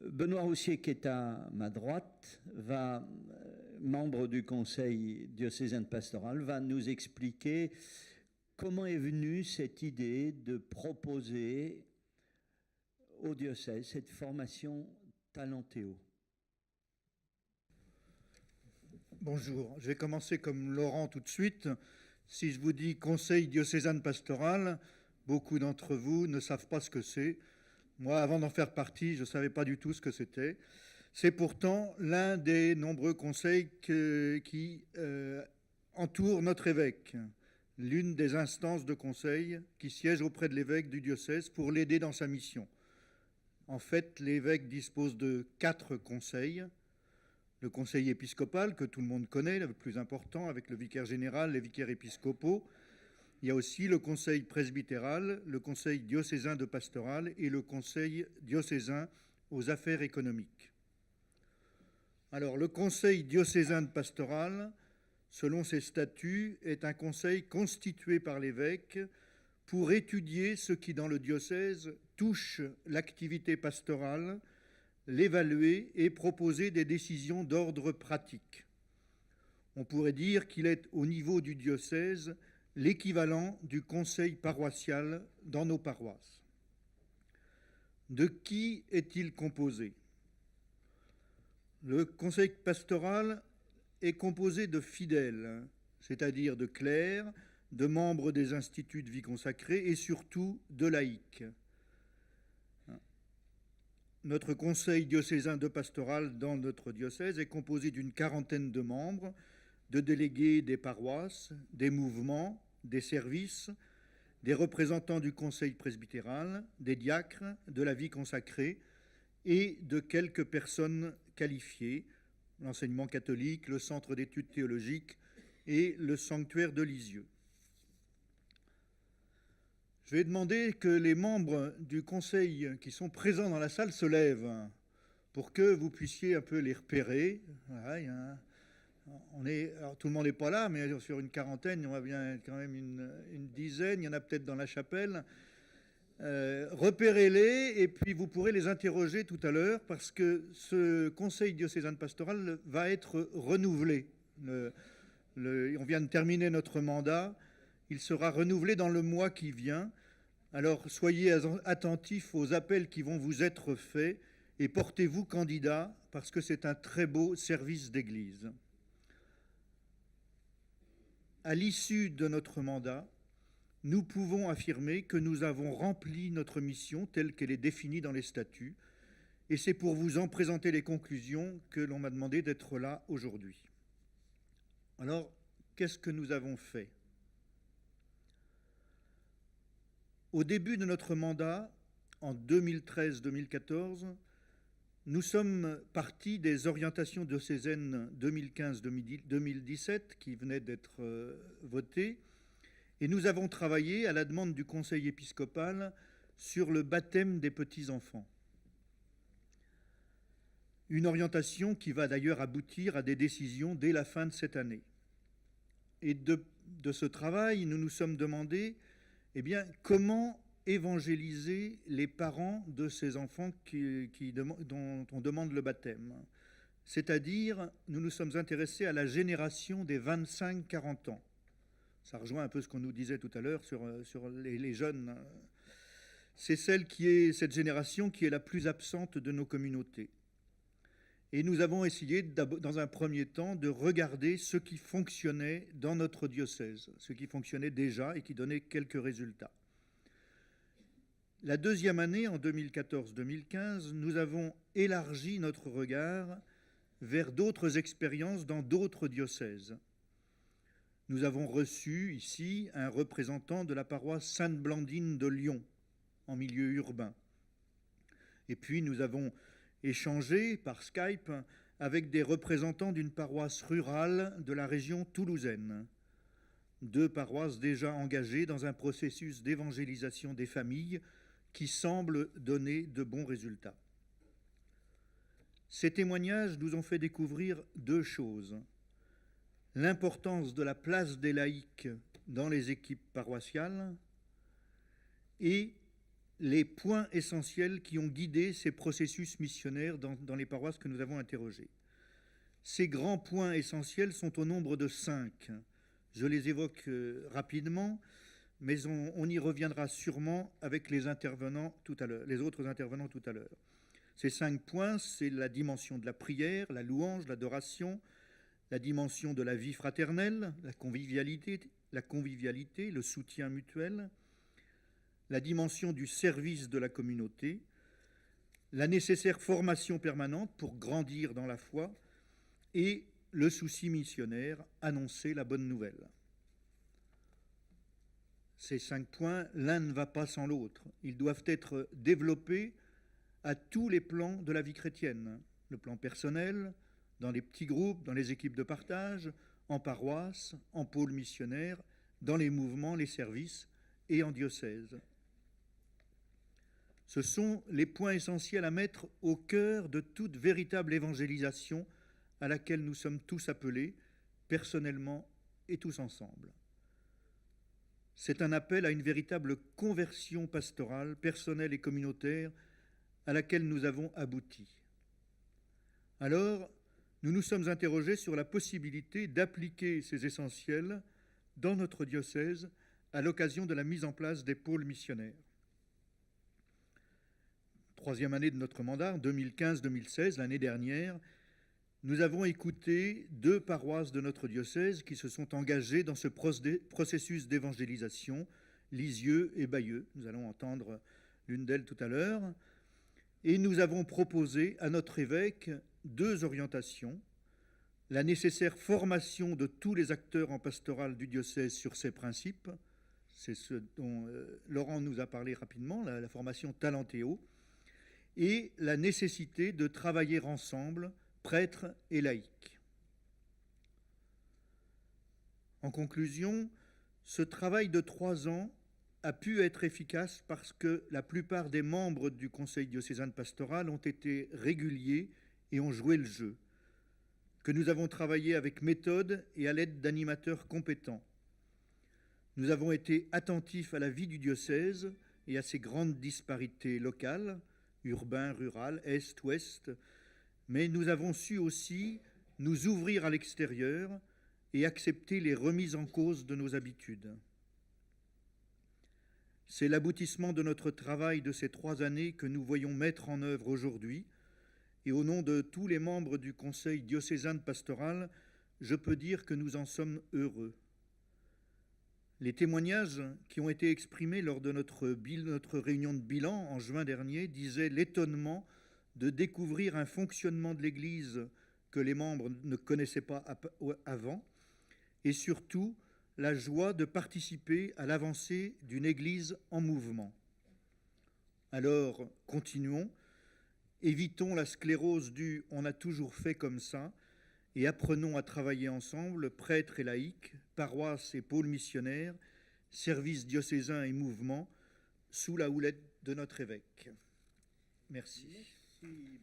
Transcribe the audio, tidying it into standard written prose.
Benoît Roussier, qui est à ma droite, membre du Conseil diocésain de pastoral, va nous expliquer comment est venue cette idée de proposer au diocèse cette formation Talentéo. Bonjour, je vais commencer comme Laurent tout de suite. Si je vous dis Conseil diocésain de pastoral, beaucoup d'entre vous ne savent pas ce que c'est. Moi, avant d'en faire partie, je ne savais pas du tout ce que c'était. C'est pourtant l'un des nombreux conseils qui entourent notre évêque, l'une des instances de conseil qui siège auprès de l'évêque du diocèse pour l'aider dans sa mission. En fait, l'évêque dispose de 4 conseils. Le conseil épiscopal, que tout le monde connaît, le plus important, avec le vicaire général, les vicaires épiscopaux. Il y a aussi le conseil presbytéral, le conseil diocésain de pastoral et le conseil diocésain aux affaires économiques. Alors, le conseil diocésain de pastoral, selon ses statuts, est un conseil constitué par l'évêque pour étudier ce qui, dans le diocèse, touche l'activité pastorale, l'évaluer et proposer des décisions d'ordre pratique. On pourrait dire qu'il est, au niveau du diocèse, l'équivalent du conseil paroissial dans nos paroisses. De qui est-il composé ? Le conseil pastoral est composé de fidèles, c'est-à-dire de clercs, de membres des instituts de vie consacrée et surtout de laïcs. Notre conseil diocésain de pastoral dans notre diocèse est composé d'une 40aine de membres, de délégués des paroisses, des mouvements, des services, des représentants du conseil presbytéral, des diacres, de la vie consacrée et de quelques personnes qualifiées, l'enseignement catholique, le centre d'études théologiques et le sanctuaire de Lisieux. Je vais demander que les membres du conseil qui sont présents dans la salle se lèvent pour que vous puissiez un peu les repérer. Voilà, alors, tout le monde n'est pas là, mais sur une 40aine, on va bien quand même une dizaine. Il y en a peut-être dans la chapelle. Repérez-les et puis vous pourrez les interroger tout à l'heure parce que ce conseil diocésain de pastoral va être renouvelé. On vient de terminer notre mandat. Il sera renouvelé dans le mois qui vient. Alors soyez attentifs aux appels qui vont vous être faits et portez-vous candidat parce que c'est un très beau service d'Église. À l'issue de notre mandat, nous pouvons affirmer que nous avons rempli notre mission telle qu'elle est définie dans les statuts et c'est pour vous en présenter les conclusions que l'on m'a demandé d'être là aujourd'hui. Alors, qu'est-ce que nous avons fait ? Au début de notre mandat, en 2013-2014, nous sommes partis des orientations diocésaines 2015-2017 qui venaient d'être votées et nous avons travaillé à la demande du Conseil épiscopal sur le baptême des petits-enfants. Une orientation qui va d'ailleurs aboutir à des décisions dès la fin de cette année. Et de ce travail, nous nous sommes demandé comment évangéliser les parents de ces enfants dont on demande le baptême. C'est-à-dire, nous nous sommes intéressés à la génération des 25-40 ans. Ça rejoint un peu ce qu'on nous disait tout à l'heure sur les jeunes. C'est cette génération qui est la plus absente de nos communautés. Et nous avons essayé, dans un premier temps, de regarder ce qui fonctionnait dans notre diocèse, ce qui fonctionnait déjà et qui donnait quelques résultats. La deuxième année, en 2014-2015, nous avons élargi notre regard vers d'autres expériences dans d'autres diocèses. Nous avons reçu ici un représentant de la paroisse Sainte-Blandine de Lyon, en milieu urbain. Et puis nous avons échangé par Skype avec des représentants d'une paroisse rurale de la région toulousaine. 2 paroisses déjà engagées dans un processus d'évangélisation des familles qui semble donner de bons résultats. Ces témoignages nous ont fait découvrir 2 choses. L'importance de la place des laïcs dans les équipes paroissiales et les points essentiels qui ont guidé ces processus missionnaires dans les paroisses que nous avons interrogées. Ces grands points essentiels sont au nombre de 5. Je les évoque rapidement, mais on y reviendra sûrement avec les autres intervenants tout à l'heure. Ces 5 points, c'est la dimension de la prière, la louange, l'adoration, la dimension de la vie fraternelle, la convivialité, le soutien mutuel, la dimension du service de la communauté, la nécessaire formation permanente pour grandir dans la foi et le souci missionnaire, annoncer la bonne nouvelle. Ces 5 points, l'un ne va pas sans l'autre. Ils doivent être développés à tous les plans de la vie chrétienne. Le plan personnel, dans les petits groupes, dans les équipes de partage, en paroisse, en pôle missionnaire, dans les mouvements, les services et en diocèse. Ce sont les points essentiels à mettre au cœur de toute véritable évangélisation à laquelle nous sommes tous appelés, personnellement et tous ensemble. C'est un appel à une véritable conversion pastorale, personnelle et communautaire à laquelle nous avons abouti. Alors, nous nous sommes interrogés sur la possibilité d'appliquer ces essentiels dans notre diocèse à l'occasion de la mise en place des pôles missionnaires. 3e année de notre mandat, 2015-2016, l'année dernière, nous avons écouté 2 paroisses de notre diocèse qui se sont engagées dans ce processus d'évangélisation, Lisieux et Bayeux. Nous allons entendre l'une d'elles tout à l'heure. Et nous avons proposé à notre évêque 2 orientations. La nécessaire formation de tous les acteurs en pastoral du diocèse sur ces principes, c'est ce dont Laurent nous a parlé rapidement, la formation Talentéo, et la nécessité de travailler ensemble, prêtres et laïcs. En conclusion, ce travail de 3 ans a pu être efficace parce que la plupart des membres du Conseil diocésain de pastoral ont été réguliers et ont joué le jeu, que nous avons travaillé avec méthode et à l'aide d'animateurs compétents. Nous avons été attentifs à la vie du diocèse et à ses grandes disparités locales, urbain, rural, est, ouest, mais nous avons su aussi nous ouvrir à l'extérieur et accepter les remises en cause de nos habitudes. C'est l'aboutissement de notre travail de ces 3 années que nous voyons mettre en œuvre aujourd'hui, et au nom de tous les membres du Conseil diocésain de pastoral, je peux dire que nous en sommes heureux. Les témoignages qui ont été exprimés lors de notre réunion de bilan en juin dernier disaient l'étonnement de découvrir un fonctionnement de l'Église que les membres ne connaissaient pas avant, et surtout la joie de participer à l'avancée d'une Église en mouvement. Alors, continuons, évitons la sclérose du « on a toujours fait comme ça » et apprenons à travailler ensemble, prêtres et laïcs, paroisses et pôles missionnaires, services diocésains et mouvements, sous la houlette de notre évêque. Merci. Merci.